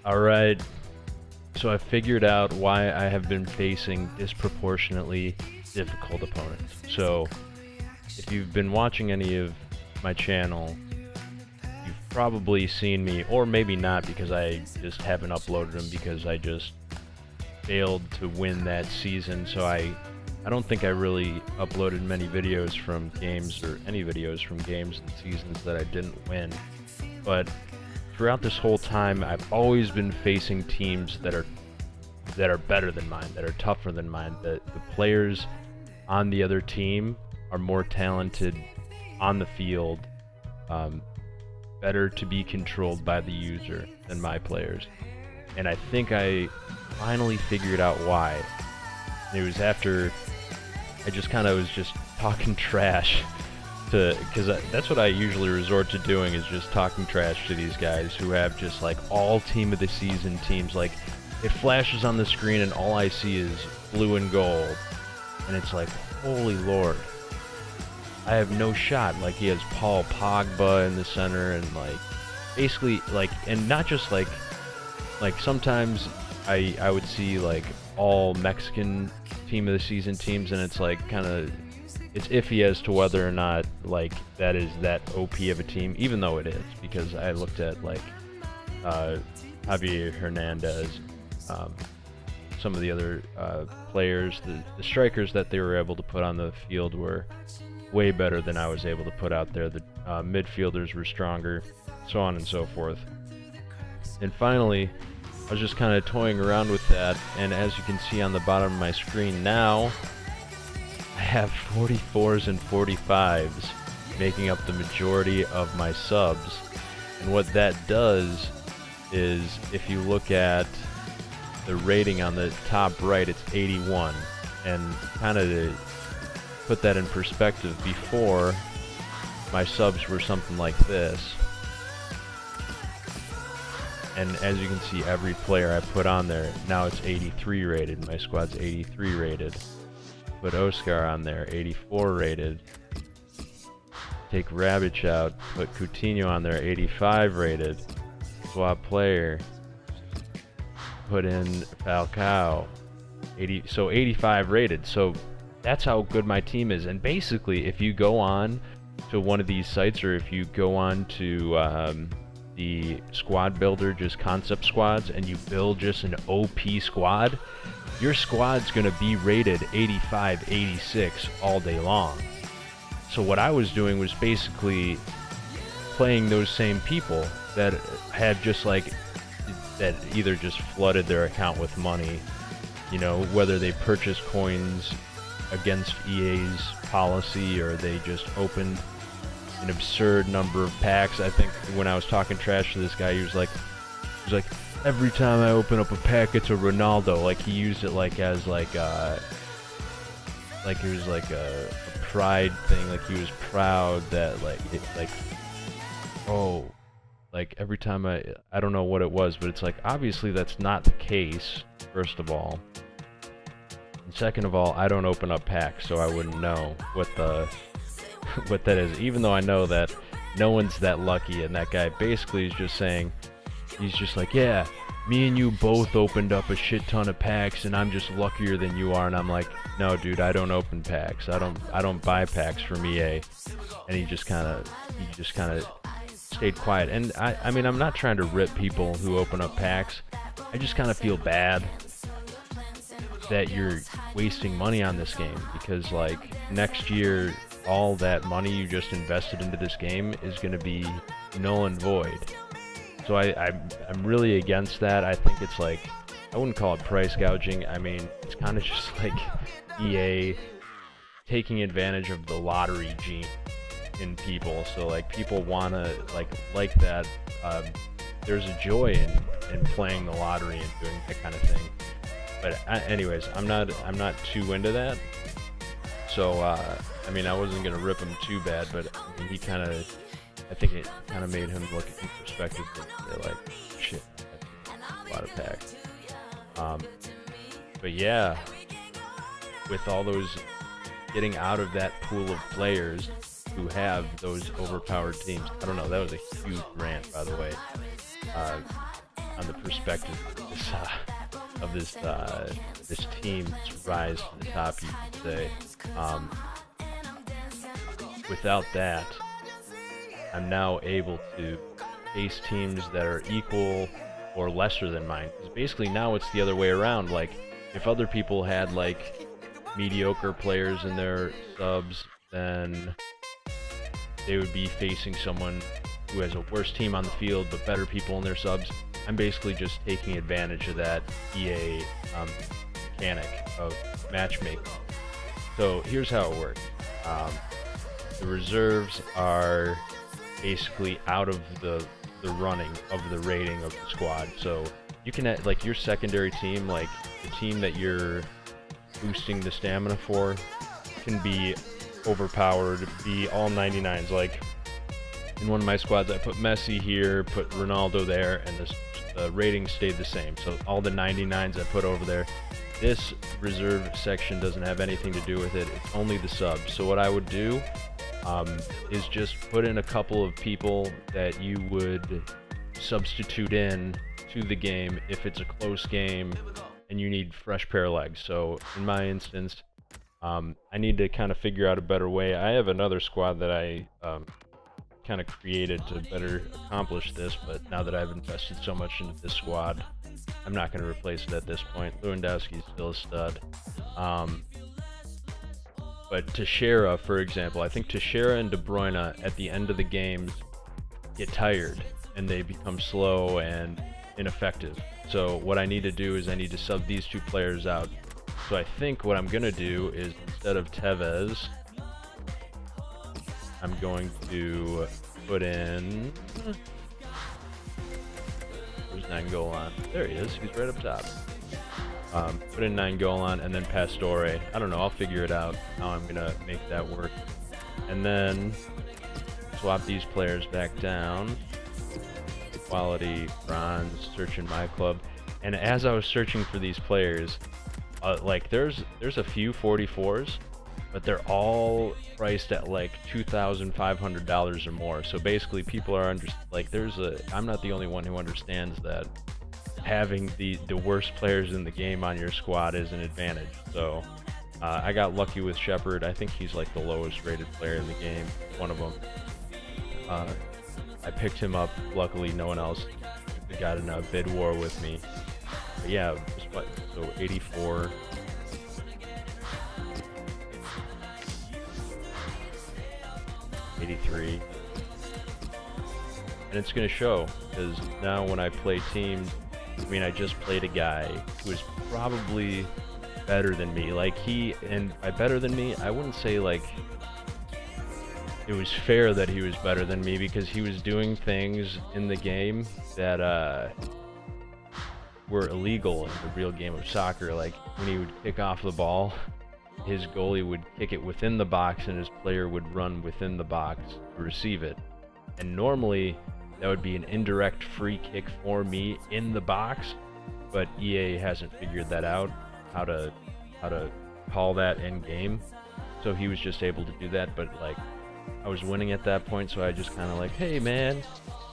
Alright, so I figured out why I have been facing disproportionately difficult opponents. So, if you've been watching any of my channel, you've probably seen me, or maybe not because I just haven't uploaded them because I just failed to win that season, so I don't think I really uploaded many videos from games, or any videos from games and seasons that I didn't win. But throughout this whole time, I've always been facing teams that are better than mine, that are tougher than mine. The players on the other team are more talented on the field, better to be controlled by the user than my players. And I think I finally figured out why. It was after I just kind of was just talking trash because that's what I usually resort to doing, is just talking trash to these guys who have just like all team of the season teams. Like, it flashes on the screen and all I see is blue and gold, and it's like, holy lord, I have no shot. Like, he has Paul Pogba in the center, and like basically like, and not just like sometimes I would see like all Mexican team of the season teams, and it's like kind of, it's iffy as to whether or not like that is that OP of a team, even though it is, because I looked at like Javier Hernandez, some of the other players, the strikers that they were able to put on the field were way better than I was able to put out there. The midfielders were stronger, so on and so forth. And finally, I was just kind of toying around with that, and as you can see on the bottom of my screen now, I have 44s and 45s making up the majority of my subs. And what that does is, if you look at the rating on the top right, it's 81. And kind of to put that in perspective, before, my subs were something like this. And as you can see, every player I put on there, now it's 83 rated. My squad's 83 rated. Put Oscar on there, 84 rated. Take Rabic out, put Coutinho on there, 85 rated. Swap player, put in Falcao, 85 rated. So that's how good my team is. And basically, if you go on to one of these sites, or if you go on to the squad builder, just concept squads, and you build just an OP squad, your squad's gonna be rated 85, 86 all day long. So what I was doing was basically playing those same people that had just like, that either just flooded their account with money, you know, whether they purchased coins against EA's policy, or they just opened an absurd number of packs. I think when I was talking trash to this guy, he was like, every time I open up a pack, it's a Ronaldo. Like, he used it like as like it was like a pride thing. Like, he was proud that like it, like, oh, like every time I don't know what it was, but it's like, obviously that's not the case, first of all. And second of all, I don't open up packs, so I wouldn't know what the what that is, even though I know that no one's that lucky. And that guy basically is just saying, he's just like, yeah, me and you both opened up a shit ton of packs, and I'm just luckier than you are. And I'm like, no, dude, I don't open packs. I don't buy packs from EA. And he just kind of stayed quiet. And I mean, I'm not trying to rip people who open up packs. I just kind of feel bad that you're wasting money on this game, because like next year, all that money you just invested into this game is going to be null and void. So I'm really against that. I think it's like, I wouldn't call it price gouging. I mean, it's kind of just like EA taking advantage of the lottery gene in people. So like, people want to like that. There's a joy in playing the lottery and doing that kind of thing. But anyways, I'm not too into that. So I mean, I wasn't gonna rip him too bad, but I mean, I think it kind of made him look in perspective and say like, shit, that's a lot of packs. But yeah, with all those, getting out of that pool of players who have those overpowered teams. I don't know, that was a huge rant, by the way. on the perspective of this team's rise to the top, you could say. Without that, I'm now able to face teams that are equal or lesser than mine. Because basically now it's the other way around. Like, if other people had like mediocre players in their subs, then they would be facing someone who has a worse team on the field but better people in their subs. I'm basically just taking advantage of that EA mechanic of matchmaking. So here's how it works. The reserves are basically out of the running of the rating of the squad. So you can have, like, your secondary team, like the team that you're boosting the stamina for, can be overpowered, be all 99s. Like in one of my squads, I put Messi here, put Ronaldo there, and the rating stayed the same. So all the 99s I put over there. This reserve section doesn't have anything to do with it. It's only the subs. So what I would do is just put in a couple of people that you would substitute in to the game if it's a close game and you need fresh pair of legs. So in my instance, I need to kind of figure out a better way. I have another squad that I kind of created to better accomplish this, but now that I've invested so much into this squad, I'm not going to replace it at this point. Lewandowski's still a stud. But Teixeira, for example, I think Teixeira and De Bruyne at the end of the games get tired and they become slow and ineffective. So what I need to do is I need to sub these two players out. So I think what I'm going to do is, instead of Tevez, I'm going to put in... Where's Nainggolan? There he is. He's right up top. Put in Nainggolan and then Pastore. I don't know. I'll figure it out how I'm going to make that work. And then swap these players back down. Quality, bronze, search in my club. And as I was searching for these players, like there's a few 44s, but they're all priced at like $2,500 or more. So basically people are I'm not the only one who understands that having the worst players in the game on your squad is an advantage. So I got lucky with Shepard. I think he's like the lowest rated player in the game, one of them. I picked him up. Luckily no one else got in a bid war with me. But yeah, so 84. 83. And it's going to show, because now when I play teams, I mean, I just played a guy who is probably better than me. Like, by better than me, I wouldn't say like it was fair that he was better than me, because he was doing things in the game that were illegal in the real game of soccer. Like when he would kick off the ball, his goalie would kick it within the box and his player would run within the box to receive it. And normally that would be an indirect free kick for me in the box, but EA hasn't figured that out, how to call that in game. So he was just able to do that, but like I was winning at that point, so I just kind of like, hey man,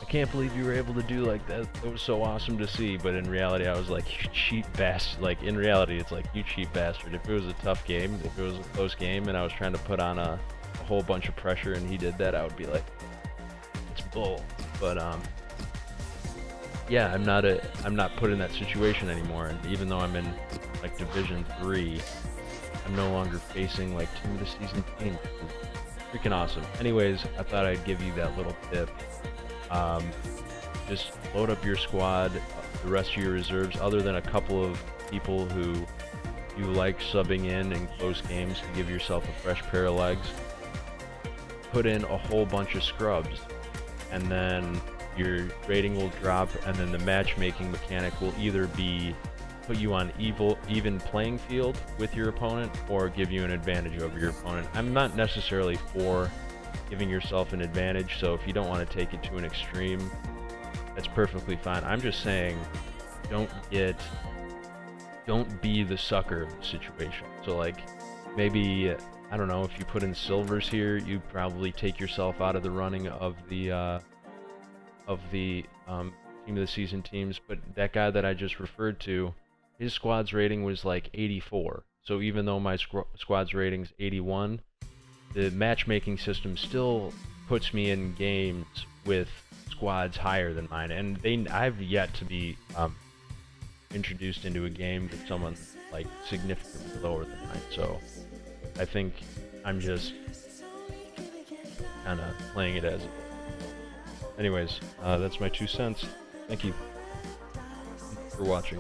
I can't believe you were able to do like that. That was so awesome to see. But in reality, I was like, you cheap bastard. Like in reality, it's like, you cheap bastard. If it was a tough game, if it was a close game, and I was trying to put on a whole bunch of pressure, and he did that, I would be like, it's bull. But yeah, I'm not put in that situation anymore. And even though I'm in like Division 3, I'm no longer facing like team of the season teams. Freaking awesome. Anyways, I thought I'd give you that little tip. Just load up your squad, the rest of your reserves, other than a couple of people who you like subbing in close games to give yourself a fresh pair of legs. Put in a whole bunch of scrubs, and then your rating will drop, and then the matchmaking mechanic will either be put you on even playing field with your opponent or give you an advantage over your opponent. I'm not necessarily for giving yourself an advantage, so if you don't want to take it to an extreme, that's perfectly fine. I'm just saying, don't be the sucker of the situation. So like, maybe, I don't know, if you put in silvers here, you probably take yourself out of the running of the team of the season teams, but that guy that I just referred to, his squad's rating was like 84. So even though my squad's rating's 81, the matchmaking system still puts me in games with squads higher than mine, and I've yet to be introduced into a game with someone like significantly lower than mine. So I think I'm just kind of playing it as it is. Anyways, that's my 2 cents. Thank you for watching.